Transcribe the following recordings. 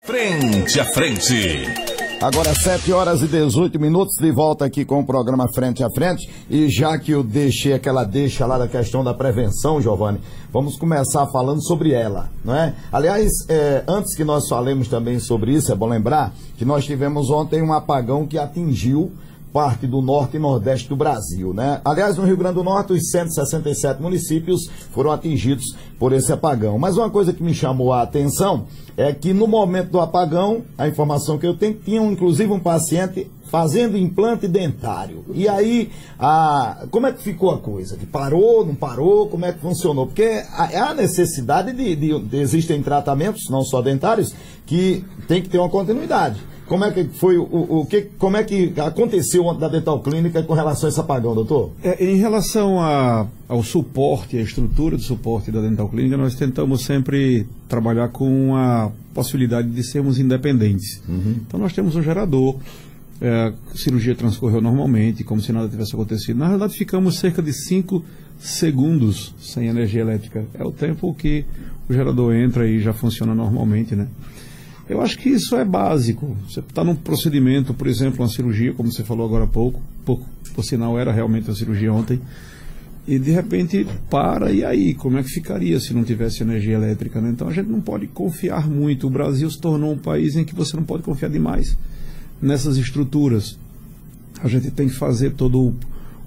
Frente a frente. Agora 7 horas e 18 minutos, de volta aqui com o programa Frente a Frente. E já que eu deixei aquela deixa lá da questão da prevenção, Giovanni, vamos começar falando sobre ela, não é? Aliás, antes que nós falemos também sobre isso, é bom lembrar que nós tivemos ontem um apagão que atingiu parte do norte e nordeste do Brasil, né? Aliás, no Rio Grande do Norte, os 167 municípios foram atingidos por esse apagão. Mas uma coisa que me chamou a atenção é que no momento do apagão, a informação que eu tenho, tinha inclusive um paciente fazendo implante dentário. E aí, como é que ficou a coisa? Que parou, não parou? Como é que funcionou? Porque há necessidade existem tratamentos, não só dentários, que tem que ter uma continuidade. Como é que foi como é que aconteceu ontem da Dental Clínica com relação a esse apagão, doutor? Em relação ao suporte, a estrutura de suporte da Dental Clínica, nós tentamos sempre trabalhar com a possibilidade de sermos independentes. Então nós temos um gerador, a cirurgia transcorreu normalmente, como se nada tivesse acontecido. Na realidade, ficamos cerca de 5 segundos sem energia elétrica. É o tempo que o gerador entra e já funciona normalmente, né? Eu acho que isso é básico. Você está num procedimento, por exemplo, uma cirurgia, como você falou agora há pouco, por sinal era realmente uma cirurgia ontem, e de repente para, e aí? Como é que ficaria se não tivesse energia elétrica, né? Então a gente não pode confiar muito. O Brasil se tornou um país em que você não pode confiar demais nessas estruturas. A gente tem que fazer todo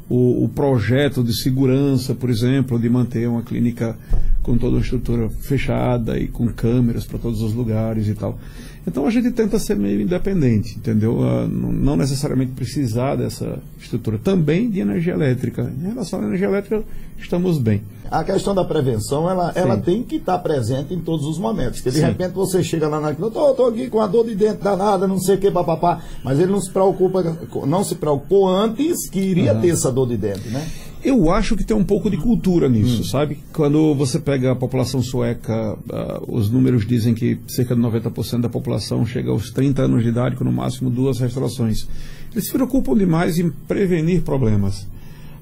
o projeto de segurança, por exemplo, de manter uma clínica com toda uma estrutura fechada e com câmeras para todos os lugares e tal. Então a gente tenta ser meio independente, entendeu? Não necessariamente precisar dessa estrutura. Também de energia elétrica. Em relação à energia elétrica, estamos bem. A questão da prevenção, ela tem que estar presente em todos os momentos. Porque de repente você chega lá na clínica, estou aqui com a dor de dente danada, não sei o que, papapá. Mas ele não se preocupou antes que iria ter essa dor de dente, né? Eu acho que tem um pouco de cultura nisso, sabe? Quando você pega a população sueca, os números dizem que cerca de 90% da população chega aos 30 anos de idade com no máximo 2 restaurações. Eles se preocupam demais em prevenir problemas.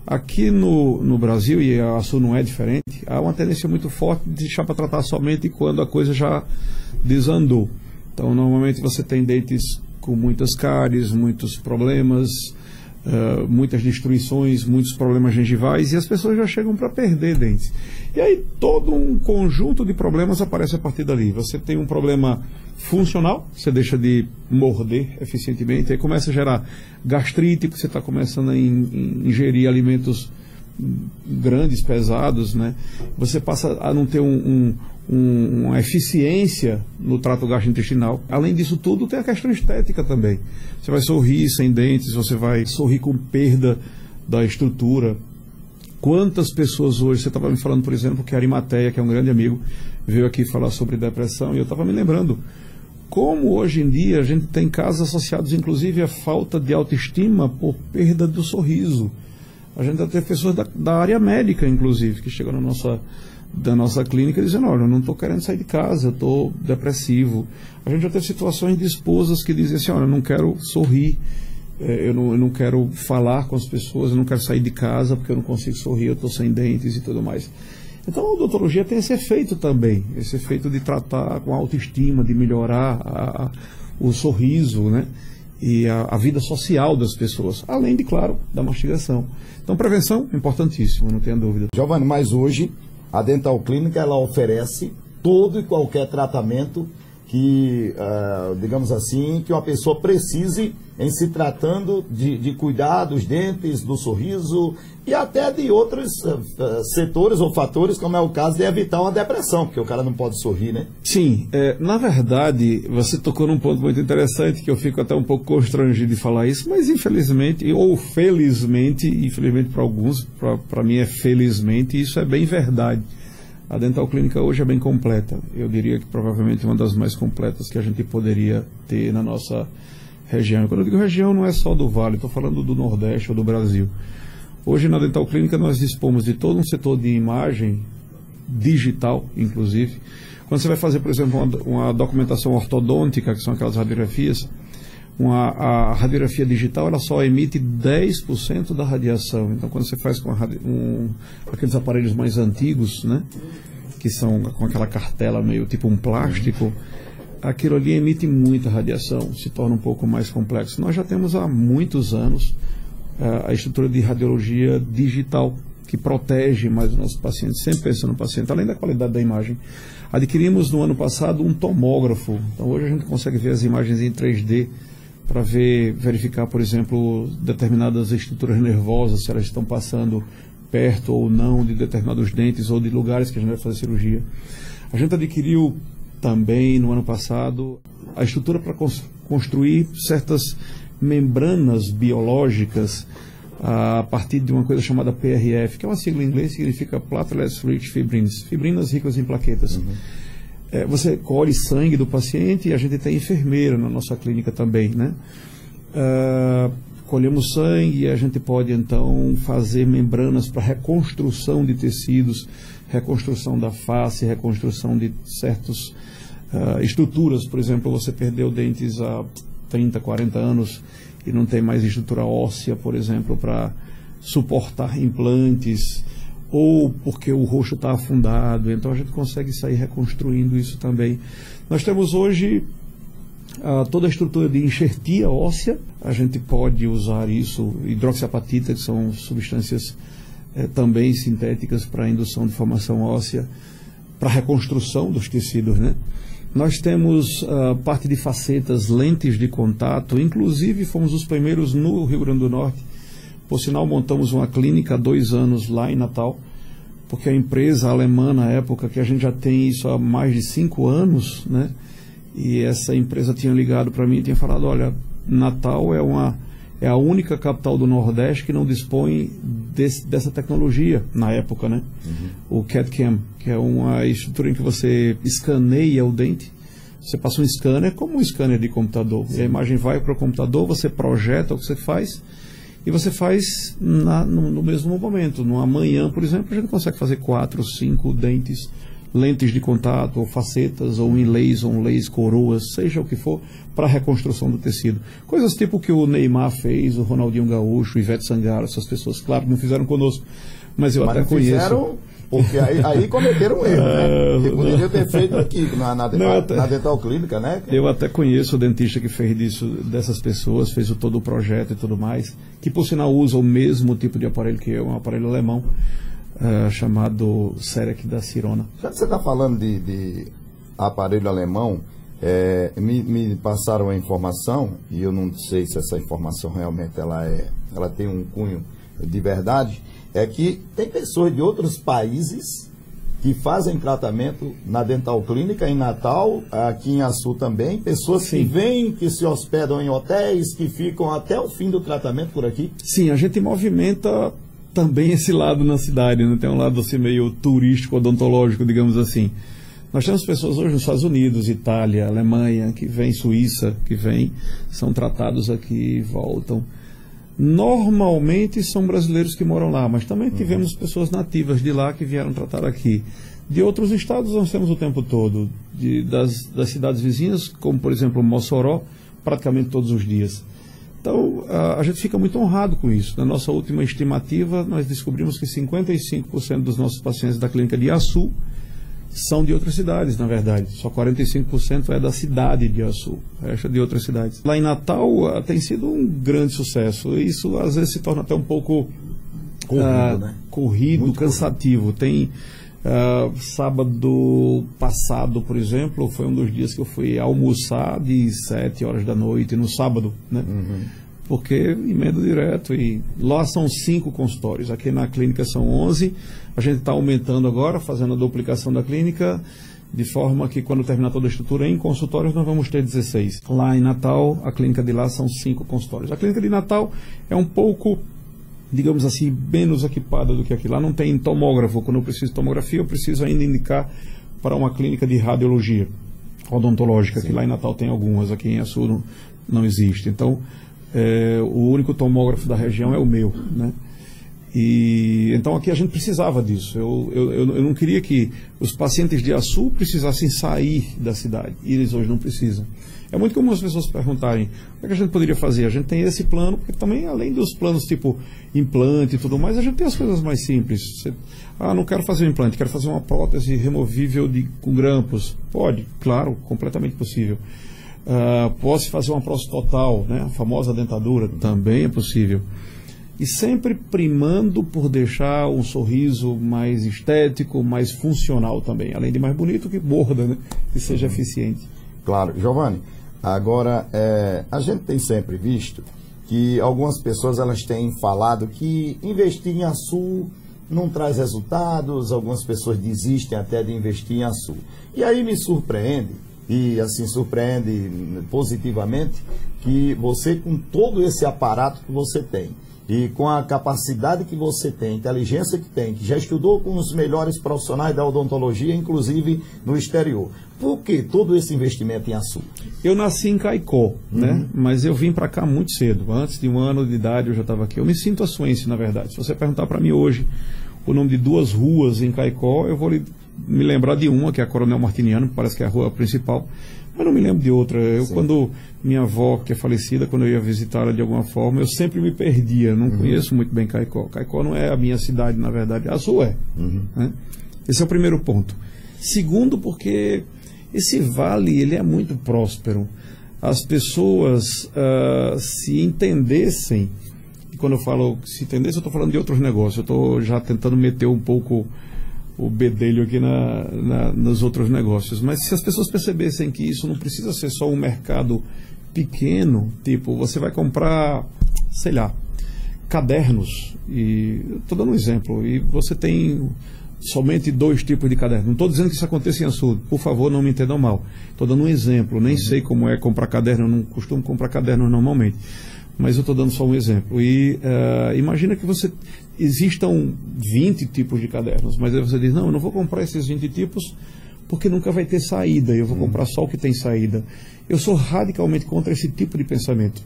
Aqui no Brasil, e a Sul não é diferente, há uma tendência muito forte de deixar para tratar somente quando a coisa já desandou. Então, normalmente você tem dentes com muitas cáries, muitos problemas, muitas destruições, muitos problemas gengivais, e as pessoas já chegam para perder dentes. E aí todo um conjunto de problemas aparece a partir dali. Você tem um problema funcional, você deixa de morder eficientemente, aí começa a gerar gastrite, porque você está começando a ingerir alimentos grandes, pesados, né? Você passa a não ter uma eficiência no trato gastrointestinal. Além disso tudo, tem a questão estética também. Você vai sorrir sem dentes, você vai sorrir com perda da estrutura. Quantas pessoas hoje, você estava me falando, por exemplo, que a Arimateia, que é um grande amigo, veio aqui falar sobre depressão, e eu estava me lembrando como hoje em dia a gente tem casos associados inclusive à falta de autoestima por perda do sorriso. A gente já teve pessoas da área médica, inclusive, que chegam da nossa clínica dizendo, olha, eu não estou querendo sair de casa, eu estou depressivo. A gente já teve situações de esposas que dizem assim, olha, eu não quero sorrir, eu não quero falar com as pessoas, eu não quero sair de casa porque eu não consigo sorrir, eu estou sem dentes e tudo mais. Então a odontologia tem esse efeito também, esse efeito de tratar com a autoestima, de melhorar o sorriso, né? E a vida social das pessoas, além de, claro, da mastigação. Então, prevenção, importantíssimo, não tenha dúvida. Giovanni, mas hoje a Dental Clínica, ela oferece todo e qualquer tratamento que, digamos assim, que uma pessoa precise em se tratando de cuidar dos dentes, do sorriso e até de outros setores ou fatores, como é o caso de evitar uma depressão, porque o cara não pode sorrir, né? Sim, na verdade, você tocou num ponto muito interessante, que eu fico até um pouco constrangido de falar isso, mas infelizmente, ou felizmente, infelizmente para alguns, para mim é felizmente, isso é bem verdade. A Dental Clínica hoje é bem completa. Eu diria que provavelmente uma das mais completas que a gente poderia ter na nossa região. Quando eu digo região, não é só do Vale, estou falando do Nordeste ou do Brasil. Hoje na Dental Clínica nós dispomos de todo um setor de imagem digital, inclusive. Quando você vai fazer, por exemplo, uma documentação ortodôntica, que são aquelas radiografias, a radiografia digital ela só emite 10% da radiação. Então, quando você faz com aqueles aparelhos mais antigos, né, que são com aquela cartela meio tipo um plástico, aquilo ali emite muita radiação, se torna um pouco mais complexo. Nós já temos há muitos anos a estrutura de radiologia digital, que protege mais o nosso paciente, sempre pensando no paciente, além da qualidade da imagem. Adquirimos no ano passado um tomógrafo, então hoje a gente consegue ver as imagens em 3D para verificar, por exemplo, determinadas estruturas nervosas, se elas estão passando perto ou não de determinados dentes ou de lugares que a gente vai fazer cirurgia. A gente adquiriu também no ano passado a estrutura para construir certas membranas biológicas a partir de uma coisa chamada PRF, que é uma sigla em inglês, significa Platelets Rich Fibrins, fibrinas ricas em plaquetas. Você colhe sangue do paciente, e a gente tem enfermeira na nossa clínica também, né? Colhemos sangue e a gente pode então fazer membranas para reconstrução de tecidos, reconstrução da face, reconstrução de certas estruturas. Por exemplo, você perdeu dentes há 30, 40 anos e não tem mais estrutura óssea, por exemplo, para suportar implantes, ou porque o rosto está afundado, então a gente consegue sair reconstruindo isso também. Nós temos hoje toda a estrutura de enxertia óssea, a gente pode usar isso, hidroxiapatita, que são substâncias também sintéticas para indução de formação óssea, para reconstrução dos tecidos, né? Nós temos parte de facetas, lentes de contato, inclusive fomos os primeiros no Rio Grande do Norte. Por sinal, montamos uma clínica há 2 anos lá em Natal, porque a empresa alemã, na época, que a gente já tem isso há mais de 5 anos, né? E essa empresa tinha ligado para mim e tinha falado, olha, Natal é a única capital do Nordeste que não dispõe dessa tecnologia na época, né? O CAD/CAM, que é uma estrutura em que você escaneia o dente, você passa um scanner, como um scanner de computador, e a imagem vai para o computador, você projeta o que você faz, e você faz no mesmo momento. Numa manhã, por exemplo, a gente consegue fazer 4, 5 dentes, lentes de contato, ou facetas, ou inlays, coroas, seja o que for, para a reconstrução do tecido. Coisas tipo que o Neymar fez, o Ronaldinho Gaúcho, o Ivete Sangalo, essas pessoas, claro, não fizeram conosco, mas eu até conheço. Fizeram, porque aí cometeram um erro, né? Que poderiam ter feito aqui, na Dental Clínica, né? Eu até conheço o dentista que fez dessas pessoas, fez todo o projeto e tudo mais, que por sinal usa o mesmo tipo de aparelho que eu, um aparelho alemão, chamado Serec da Sirona. Já que você está falando de aparelho alemão, me passaram a informação, e eu não sei se essa informação realmente ela tem um cunho de verdade, é que tem pessoas de outros países que fazem tratamento na Dental Clínica em Natal, aqui em Açu também, pessoas Sim. que vêm, que se hospedam em hotéis, que ficam até o fim do tratamento por aqui. Sim, a gente movimenta também esse lado na cidade, né? Tem um lado assim meio turístico, odontológico, digamos assim. Nós temos pessoas hoje nos Estados Unidos, Itália, Alemanha, que vêm, Suíça, que vêm, são tratados aqui e voltam. Normalmente são brasileiros que moram lá, mas também tivemos pessoas nativas de lá que vieram tratar aqui. De outros estados nós temos o tempo todo, das cidades vizinhas, como por exemplo Mossoró, praticamente todos os dias. Então a gente fica muito honrado com isso. Na nossa última estimativa, nós descobrimos que 55% dos nossos pacientes da clínica de Açu são de outras cidades, na verdade. Só 45% é da cidade de Açu, o resto é de outras cidades. Lá em Natal tem sido um grande sucesso. Isso às vezes se torna até um pouco corrido, cansativo. Tem sábado passado, por exemplo, foi um dos dias que eu fui almoçar de 7 horas da noite no sábado, né? Porque emenda direto, e lá são 5 consultórios, aqui na clínica são 11, a gente está aumentando agora, fazendo a duplicação da clínica, de forma que quando terminar toda a estrutura em consultórios nós vamos ter 16. Lá em Natal, a clínica de lá são 5 consultórios. A clínica de Natal é um pouco, digamos assim, menos equipada do que aqui. Lá não tem tomógrafo, quando eu preciso de tomografia eu preciso ainda indicar para uma clínica de radiologia odontológica, Sim. que lá em Natal tem algumas, aqui em Açu não existe. Então, o único tomógrafo da região é o meu, né? E então aqui a gente precisava disso. Eu não queria que os pacientes de Açu precisassem sair da cidade, e eles hoje não precisam. É muito comum as pessoas perguntarem o que a gente poderia fazer. A gente tem esse plano, porque também, além dos planos tipo implante e tudo mais, a gente tem as coisas mais simples. Não quero fazer um implante, quero fazer uma prótese removível com grampos. Pode, claro, completamente possível. Posso fazer uma prótese total, né? A famosa dentadura, também é possível. E sempre primando por deixar um sorriso mais estético, mais funcional também. Além de mais bonito, que morda, né? Que seja eficiente. Claro. Giovanni, agora, a gente tem sempre visto que algumas pessoas elas têm falado que investir em Açu não traz resultados, algumas pessoas desistem até de investir em Açu. E aí me surpreende, e assim surpreende positivamente, que você, com todo esse aparato que você tem, e com a capacidade que você tem, a inteligência que tem, que já estudou com os melhores profissionais da odontologia, inclusive no exterior. Por que todo esse investimento em Açu? Eu nasci em Caicó, né? Mas eu vim para cá muito cedo. Antes de 1 ano de idade eu já estava aqui. Eu me sinto açuense, na verdade. Se você perguntar para mim hoje o nome de 2 ruas em Caicó, eu vou me lembrar de uma, que é a Coronel Martiniano, que parece que é a rua principal, mas não me lembro de outra. Quando minha avó, que é falecida, quando eu ia visitá-la de alguma forma, eu sempre me perdia. Não conheço muito bem Caicó. Caicó não é a minha cidade, na verdade. Açu é. Né? Esse é o primeiro ponto. Segundo, porque esse vale ele é muito próspero. As pessoas se entendessem, e quando eu falo se entendessem, eu estou falando de outros negócios. Eu estou já tentando meter um pouco o bedelho aqui nos outros negócios. Mas se as pessoas percebessem que isso não precisa ser só um mercado pequeno, tipo, você vai comprar, sei lá, cadernos, e estou dando um exemplo, e você tem somente 2 tipos de cadernos. Não estou dizendo que isso aconteça em Açu, por favor, não me entendam mal. Estou dando um exemplo, nem sei como é comprar caderno, eu não costumo comprar cadernos normalmente, mas eu estou dando só um exemplo. E imagina que existam 20 tipos de cadernos, mas aí você diz, não, eu não vou comprar esses 20 tipos porque nunca vai ter saída, eu vou comprar só o que tem saída. Eu sou radicalmente contra esse tipo de pensamento.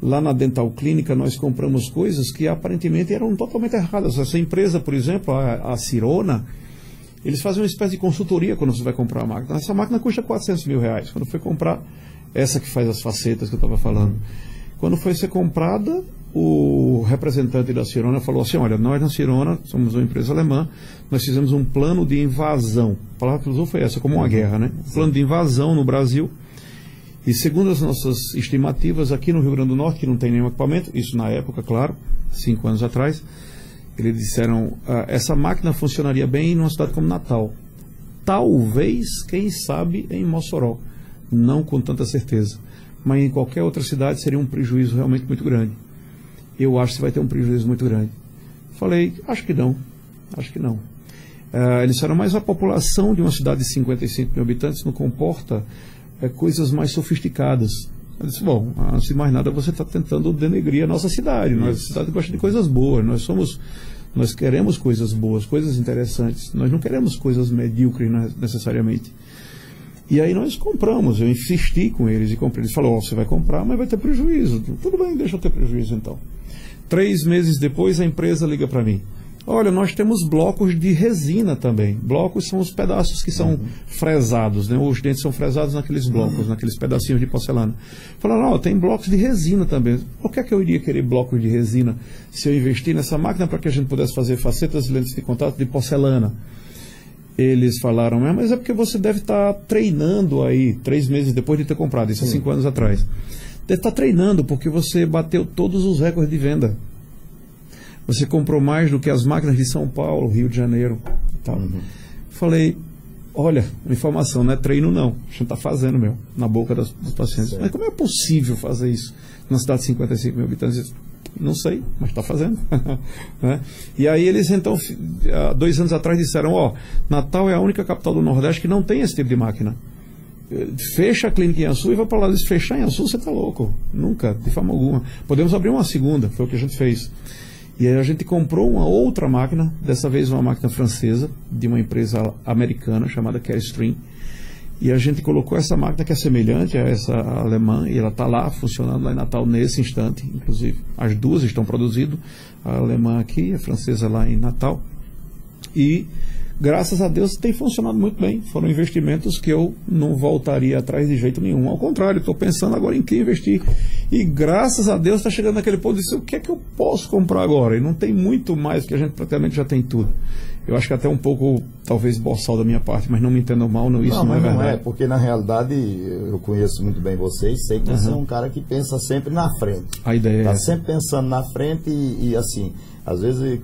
Lá na Dental Clínica nós compramos coisas que aparentemente eram totalmente erradas. Essa empresa, por exemplo, a Sirona, eles fazem uma espécie de consultoria quando você vai comprar a máquina. Essa máquina custa R$400 mil. Quando foi comprar, essa que faz as facetas que eu estava falando, quando foi ser comprada, o representante da Sirona falou assim, olha, nós na Sirona somos uma empresa alemã, nós fizemos um plano de invasão. A palavra que usou foi essa, como uma guerra, né? Um plano de invasão no Brasil. E segundo as nossas estimativas, aqui no Rio Grande do Norte, que não tem nenhum equipamento, isso na época, claro, 5 anos atrás, eles disseram, essa máquina funcionaria bem numa cidade como Natal. Talvez, quem sabe, em Mossoró. Não com tanta certeza. Mas em qualquer outra cidade seria um prejuízo realmente muito grande. Eu acho que vai ter um prejuízo muito grande. Falei, acho que não. Acho que não. Eles disseram, mas a população de uma cidade de 55 mil habitantes não comporta coisas mais sofisticadas. Eu disse, bom, antes de mais nada você está tentando denegrir a nossa cidade. Nossa cidade gosta de coisas boas. Nós queremos coisas boas, coisas interessantes. Nós não queremos coisas medíocres necessariamente. E aí nós compramos, eu insisti com eles e comprei. Eles falaram, você vai comprar, mas vai ter prejuízo. Tudo bem, deixa eu ter prejuízo então. 3 meses depois a empresa liga para mim. Olha, nós temos blocos de resina também. Blocos são os pedaços que são fresados, né? Os dentes são fresados naqueles blocos, naqueles pedacinhos de porcelana. Falaram, tem blocos de resina também. Por que eu iria querer blocos de resina se eu investir nessa máquina para que a gente pudesse fazer facetas e lentes de contato de porcelana? Eles falaram, mas é porque você deve estar treinando aí, 3 meses depois de ter comprado, isso há 5 anos atrás. Deve estar treinando porque você bateu todos os recordes de venda. Você comprou mais do que as máquinas de São Paulo, Rio de Janeiro. Tal. Falei, olha, informação, não é treino não. A gente está fazendo, na boca dos pacientes. Certo. Mas como é possível fazer isso numa cidade de 55 mil habitantes? Não sei, mas está fazendo. Né? E aí eles então, 2 anos atrás disseram, Natal é a única capital do Nordeste que não tem esse tipo de máquina. Fecha a clínica em Açu e vai para lá. Se fechar em Açu, você está louco. Nunca, de forma alguma. Podemos abrir uma segunda, foi o que a gente fez. E aí a gente comprou uma outra máquina, dessa vez uma máquina francesa, de uma empresa americana chamada Carestream. E a gente colocou essa máquina que é semelhante a essa alemã, e ela está lá funcionando lá em Natal nesse instante, inclusive. As duas estão produzindo, a alemã aqui, a francesa lá em Natal. E, graças a Deus, tem funcionado muito bem. Foram investimentos que eu não voltaria atrás de jeito nenhum. Ao contrário, estou pensando agora em que investir. E, graças a Deus, está chegando naquele ponto de dizer, o que é que eu posso comprar agora? E não tem muito mais, porque a gente praticamente já tem tudo. Eu acho que até um pouco, talvez, boçal da minha parte, mas não me entendam mal, não, isso não é verdade. Não é, porque na realidade eu conheço muito bem vocês, sei que você é um cara que pensa sempre na frente. A ideia Está sempre pensando na frente e assim, às vezes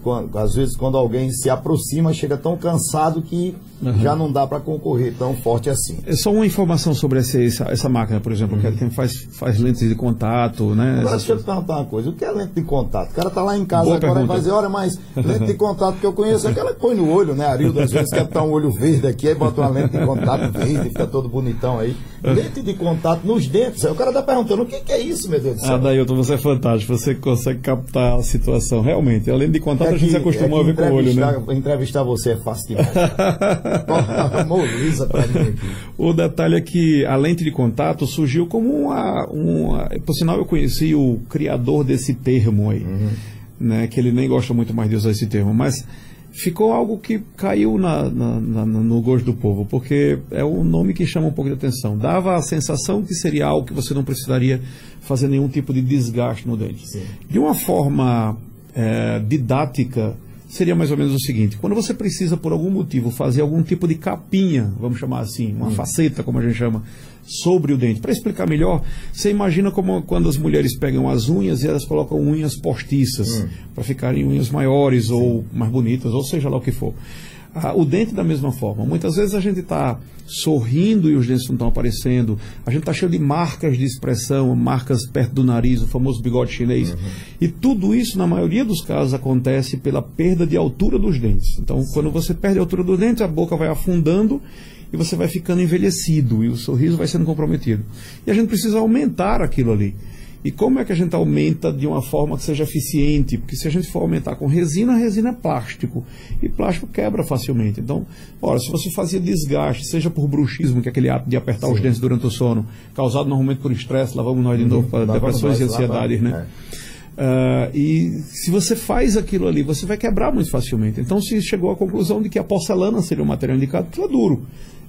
quando alguém se aproxima, chega tão cansado que já não dá para concorrer tão forte assim. É só uma informação sobre essa máquina, por exemplo, que quem faz lentes de contato, né? Agora deixa eu te perguntar uma coisa, o que é lente de contato? O cara tá lá em casa Boa agora e vai dizer, olha, mas lente de contato que eu conheço é aquela que põe no olho, né? Arildo às vezes quer botar um olho verde aqui, aí bota uma lente de contato verde, fica todo bonitão aí. Lente de contato nos dentes, aí o cara tá perguntando, o que é isso, meu Deus do céu? Dailton, você é fantástico, você consegue captar a situação, realmente, a lente de contato a gente se acostumou a ver com o olho, né? Entrevistar você é fácil demais. Moleza pra mim aqui. O detalhe é que a lente de contato surgiu como por sinal eu conheci o criador desse termo aí, né, que ele nem gosta muito mais de usar esse termo, mas ficou algo que caiu no gosto do povo, porque é um nome que chama um pouco de atenção. Dava a sensação que seria algo que você não precisaria fazer nenhum tipo de desgaste no dente. Sim. De uma forma didática, seria mais ou menos o seguinte: quando você precisa, por algum motivo, fazer algum tipo de capinha, vamos chamar assim, uma faceta, como a gente chama, sobre o dente. Para explicar melhor, você imagina como quando as mulheres pegam as unhas e elas colocam unhas postiças, para ficarem unhas maiores ou mais bonitas, ou seja lá o que for. O dente da mesma forma. Muitas vezes a gente está sorrindo e os dentes não estão aparecendo, a gente está cheio de marcas de expressão, marcas perto do nariz, o famoso bigode chinês, e tudo isso, na maioria dos casos, acontece pela perda de altura dos dentes. Então, quando você perde a altura dos dentes, a boca vai afundando e você vai ficando envelhecido e o sorriso vai sendo comprometido. E a gente precisa aumentar aquilo ali. E como é que a gente aumenta de uma forma que seja eficiente? Porque se a gente for aumentar com resina, resina é plástico. E plástico quebra facilmente. Então, ora, se você fazia desgaste, seja por bruxismo, que é aquele ato de apertar os dentes durante o sono, causado normalmente por estresse, lá vamos nós de novo para depressões e ansiedades, né? E se você faz aquilo ali, você vai quebrar muito facilmente. Então se chegou à conclusão de que a porcelana seria um material indicado, porque é duro.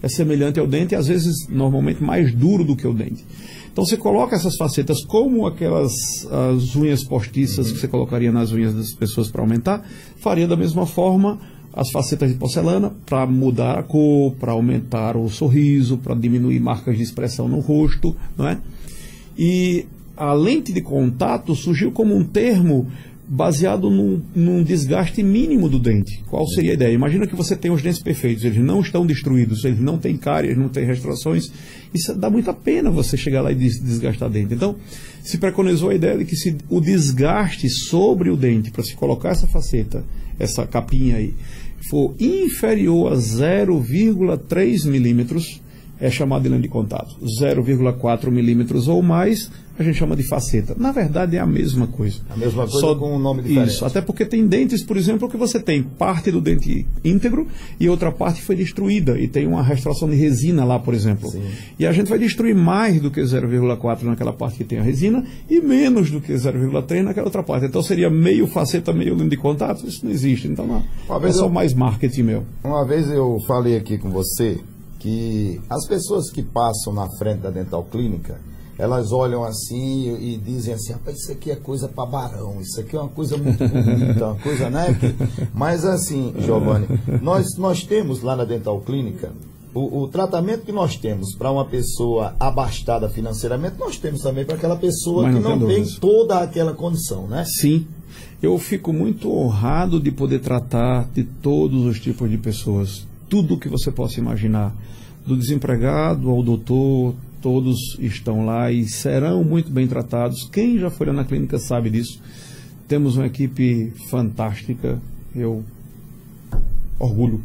É semelhante ao dente, às vezes normalmente mais duro do que o dente. Então você coloca essas facetas como as unhas postiças que você colocaria nas unhas das pessoas para aumentar, faria da mesma forma as facetas de porcelana para mudar a cor, para aumentar o sorriso, para diminuir marcas de expressão no rosto, não é? E a lente de contato surgiu como um termo baseado num desgaste mínimo do dente. Qual seria a ideia? Imagina que você tem os dentes perfeitos, eles não estão destruídos, eles não têm cáries, não têm restaurações. Isso dá muita pena você chegar lá e desgastar dente. Então, se preconizou a ideia de que se o desgaste sobre o dente, para se colocar essa faceta, essa capinha aí, for inferior a 0,3 milímetros, é chamado de lente de contato. 0,4 milímetros ou mais, a gente chama de faceta. Na verdade é a mesma coisa. A mesma coisa, só com um nome diferente. Isso, até porque tem dentes, por exemplo, que você tem parte do dente íntegro e outra parte foi destruída e tem uma restauração de resina lá, por exemplo. Sim. E a gente vai destruir mais do que 0,4 naquela parte que tem a resina e menos do que 0,3 naquela outra parte. Então seria meio faceta, meio lente de contato? Isso não existe. Então não, é só mais marketing meu. Uma vez eu falei aqui com você que as pessoas que passam na frente da Dental Clínica, elas olham assim e dizem assim, rapaz, isso aqui é coisa para barão, isso aqui é uma coisa muito bonita, uma coisa, né? Mas assim, Giovanni, nós temos lá na Dental Clínica, o tratamento que nós temos para uma pessoa abastada financeiramente, nós temos também para aquela pessoa que não tem toda aquela condição, né? Sim, eu fico muito honrado de poder tratar de todos os tipos de pessoas, tudo que você possa imaginar, do desempregado ao doutor, todos estão lá e serão muito bem tratados. Quem já foi lá na clínica sabe disso. Temos uma equipe fantástica, eu orgulho.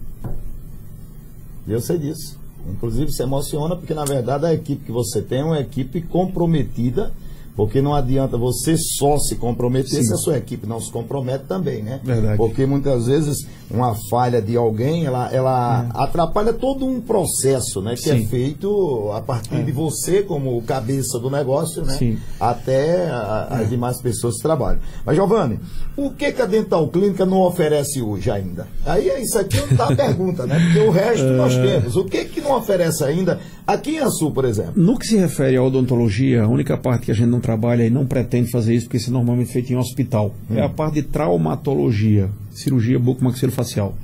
Eu sei disso. Inclusive se emociona porque na verdade a equipe que você tem é uma equipe comprometida Porque não adianta você só se comprometer Sim. se a sua equipe não se compromete também, né? Verdade. Porque muitas vezes uma falha de alguém, ela atrapalha todo um processo, né? Que Sim. é feito a partir de você como cabeça do negócio, né? Sim. Até as demais pessoas que trabalham. Mas, Giovanni, o que a Dental Clínica não oferece hoje ainda? Aí isso aqui não está a pergunta, né? Porque o resto nós temos. O que não oferece ainda aqui em Açu, por exemplo? No que se refere à odontologia, a única parte que a gente não trabalha e não pretende fazer isso, porque isso é normalmente feito em hospital, é a parte de traumatologia, cirurgia bucomaxilofacial.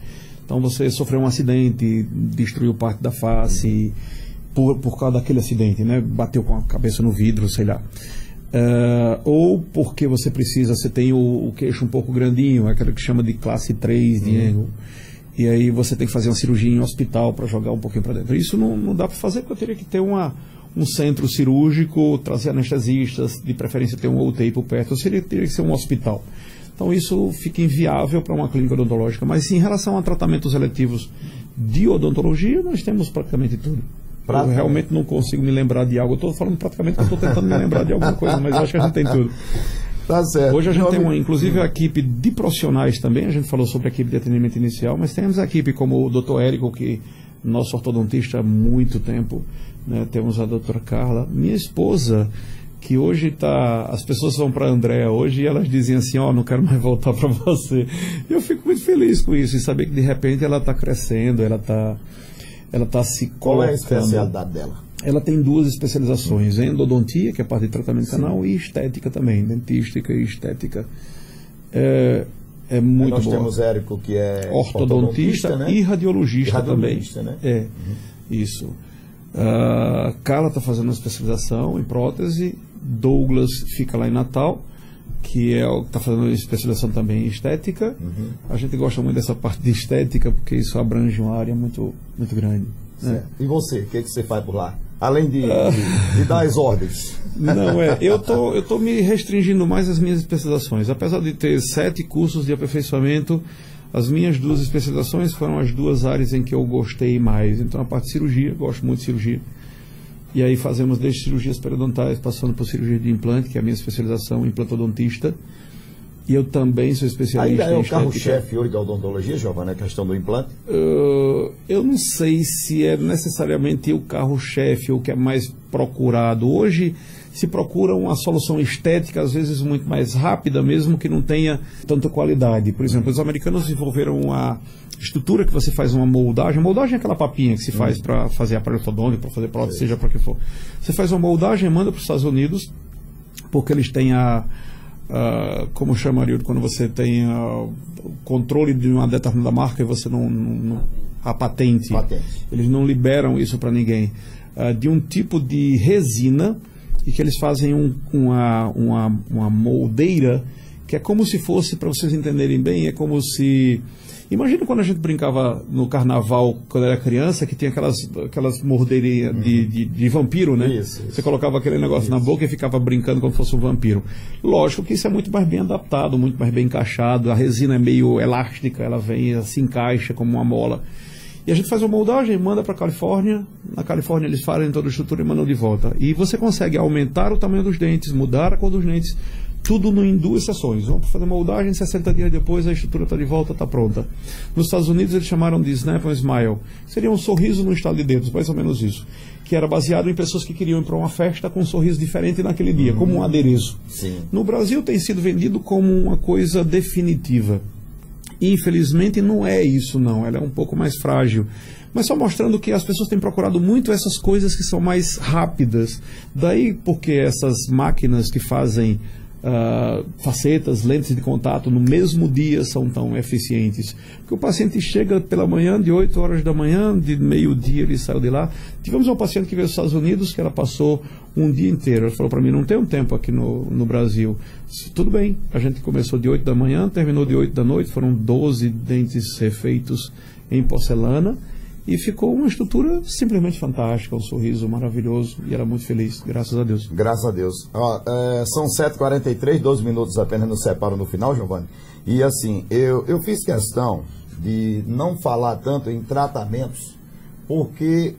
Então você sofreu um acidente, destruiu parte da face por causa daquele acidente, né? Bateu com a cabeça no vidro, sei lá. Ou porque você tem o queixo um pouco grandinho, aquele que chama de classe 3 de erro. E aí você tem que fazer uma cirurgia em hospital para jogar um pouquinho para dentro. Isso não dá para fazer, porque eu teria que ter um centro cirúrgico, trazer anestesistas, de preferência ter um UTI por perto, teria que ser um hospital. Então isso fica inviável para uma clínica odontológica. Mas sim, em relação a tratamentos eletivos de odontologia, nós temos praticamente tudo. Eu realmente não consigo me lembrar de algo. Eu estou falando praticamente que eu estou tentando me lembrar de alguma coisa, mas acho que a gente tem tudo. Tá certo. Hoje a gente tem inclusive a equipe de profissionais também, a gente falou sobre a equipe de atendimento inicial, mas temos a equipe como o Dr. Érico, que é nosso ortodontista há muito tempo, né? Temos a doutora Carla, minha esposa, que hoje as pessoas vão para a Andréa hoje e elas dizem assim, não quero mais voltar para você. E eu fico muito feliz com isso, e saber que de repente ela está crescendo, ela está se colocando. Qual é a especialidade dela? Ela tem 2 especializações, endodontia, que é a parte de tratamento canal, e estética também, dentística e estética. É muito bom. Nós temos Érico, que é ortodontista, né? E radiologista também. Né? Isso. Carla está fazendo uma especialização em prótese, Douglas fica lá em Natal, que está fazendo uma especialização também em estética. A gente gosta muito dessa parte de estética, porque isso abrange uma área muito, muito grande. Né? E você, o que você faz por lá? Além de dar as ordens. Não, eu tô me restringindo mais às minhas especializações. Apesar de ter 7 cursos de aperfeiçoamento, as minhas 2 especializações foram as 2 áreas em que eu gostei mais. Então, a parte de cirurgia, gosto muito de cirurgia. E aí fazemos desde cirurgias periodontais, passando por cirurgia de implante, que é a minha especialização, implantodontista. E eu também sou especialista ainda é em o estética. carro-chefe hoje da odontologia, Giovanni, a questão do implante? Eu não sei se é necessariamente o carro-chefe ou o que é mais procurado. Hoje se procura uma solução estética, às vezes muito mais rápida, mesmo que não tenha tanta qualidade. Por exemplo, os americanos desenvolveram uma estrutura que você faz uma moldagem. Moldagem é aquela papinha que se faz para fazer aparelho ortodôntico, para fazer prótese, seja para o que for. Você faz uma moldagem, manda para os Estados Unidos, porque eles têm como chamaria quando você tem o controle de uma determinada marca e você a patente. Eles não liberam isso para ninguém. De um tipo de resina, e que eles fazem uma moldeira que é como se fosse, para vocês entenderem bem, é como se... Imagina quando a gente brincava no carnaval, quando era criança, que tinha aquelas mordeirinhas de vampiro, né? Isso. Você colocava aquele negócio na boca e ficava brincando como se fosse um vampiro. Lógico que isso é muito mais bem adaptado, muito mais bem encaixado. A resina é meio elástica, ela se encaixa como uma mola. E a gente faz uma moldagem, manda para a Califórnia. Na Califórnia eles fazem toda a estrutura e mandam de volta. E você consegue aumentar o tamanho dos dentes, mudar a cor dos dentes, tudo em 2 sessões. Vamos fazer moldagem, 60 dias depois a estrutura está de volta, está pronta. Nos Estados Unidos eles chamaram de Snap and Smile. Seria um sorriso no estado de dedos, mais ou menos isso. Que era baseado em pessoas que queriam ir para uma festa com um sorriso diferente naquele dia, como um adereço. Sim. No Brasil tem sido vendido como uma coisa definitiva. Infelizmente não é isso não, ela é um pouco mais frágil, mas só mostrando que as pessoas têm procurado muito essas coisas que são mais rápidas. Daí porque essas máquinas que fazem facetas, lentes de contato no mesmo dia são tão eficientes, porque o paciente chega pela manhã, de 8 horas da manhã, de meio-dia ele saiu de lá. Tivemos uma paciente que veio dos Estados Unidos, que ela passou um dia inteiro, ela falou para mim, não tem um tempo aqui no Brasil. Tudo bem, a gente começou de 8 da manhã, terminou de 8 da noite, foram 12 dentes refeitos em porcelana, e ficou uma estrutura simplesmente fantástica, um sorriso maravilhoso, e era muito feliz, graças a Deus. Graças a Deus. São 7h43, 12 minutos apenas nos separam no final, Giovanni. E assim, eu fiz questão de não falar tanto em tratamentos, porque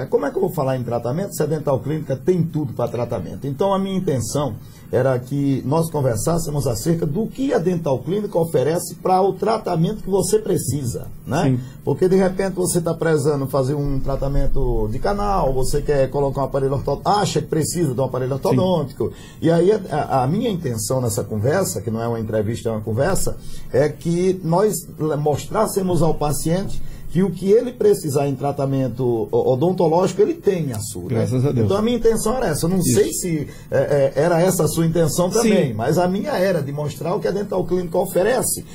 como é que eu vou falar em tratamento se a Dental Clínica tem tudo para tratamento? Então, a minha intenção era que nós conversássemos acerca do que a Dental Clínica oferece para o tratamento que você precisa, né? Sim. Porque, de repente, você está prezando fazer um tratamento de canal, você quer colocar um aparelho ortodôntico, acha que precisa de um aparelho ortodôntico. E aí, a minha intenção nessa conversa, que não é uma entrevista, é uma conversa, é que nós mostrássemos ao paciente que o que ele precisar em tratamento odontológico, ele tem a sua. Graças a Deus. Então a minha intenção era essa. Eu não sei se era essa a sua intenção também, Sim. mas a minha era de mostrar o que a Dental Clínica oferece,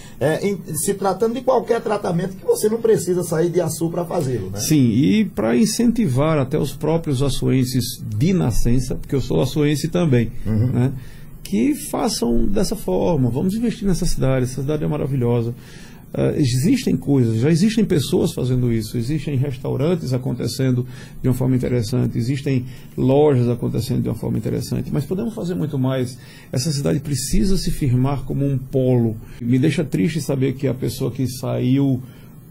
se tratando de qualquer tratamento que você não precisa sair de Açu para fazê-lo, né? Sim, e para incentivar até os próprios açuenses de nascença, porque eu sou açuense também, né, que façam dessa forma. Vamos investir nessa cidade, essa cidade é maravilhosa. Existem coisas, já existem pessoas fazendo isso, existem restaurantes acontecendo de uma forma interessante, existem lojas acontecendo de uma forma interessante, mas podemos fazer muito mais. Essa cidade precisa se firmar como um polo. Me deixa triste saber que a pessoa que saiu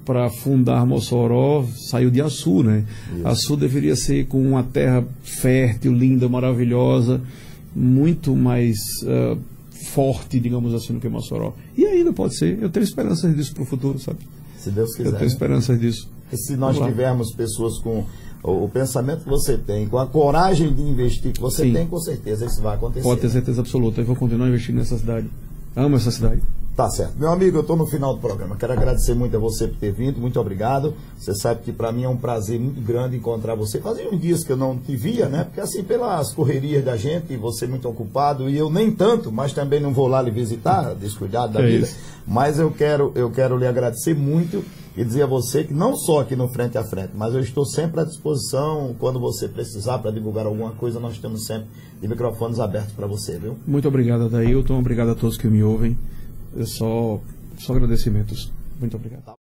para fundar Mossoró saiu de Açu, né? Isso. Açu deveria ser com uma terra fértil, linda, maravilhosa, muito mais forte, digamos assim, do que Mossoró. E ainda pode ser. Eu tenho esperanças disso para o futuro, sabe? Se Deus quiser. Eu tenho esperanças disso. E se nós tivermos pessoas com o pensamento que você tem, com a coragem de investir que você tem, com certeza isso vai acontecer. Pode ter certeza absoluta. Eu vou continuar investindo nessa cidade. Amo essa cidade. Tá certo. Meu amigo, eu estou no final do programa. Quero agradecer muito a você por ter vindo. Muito obrigado. Você sabe que para mim é um prazer muito grande encontrar você. Fazia uns dias que eu não te via, né? Porque assim, pelas correrias da gente, você muito ocupado, e eu nem tanto, mas também não vou lá lhe visitar, descuidado da vida. Isso. Mas eu quero lhe agradecer muito e dizer a você que não só aqui no Frente a Frente, mas eu estou sempre à disposição. Quando você precisar para divulgar alguma coisa, nós temos sempre de microfones abertos para você, viu? Muito obrigado, Adailton. Obrigado a todos que me ouvem. Só agradecimentos. Muito obrigado.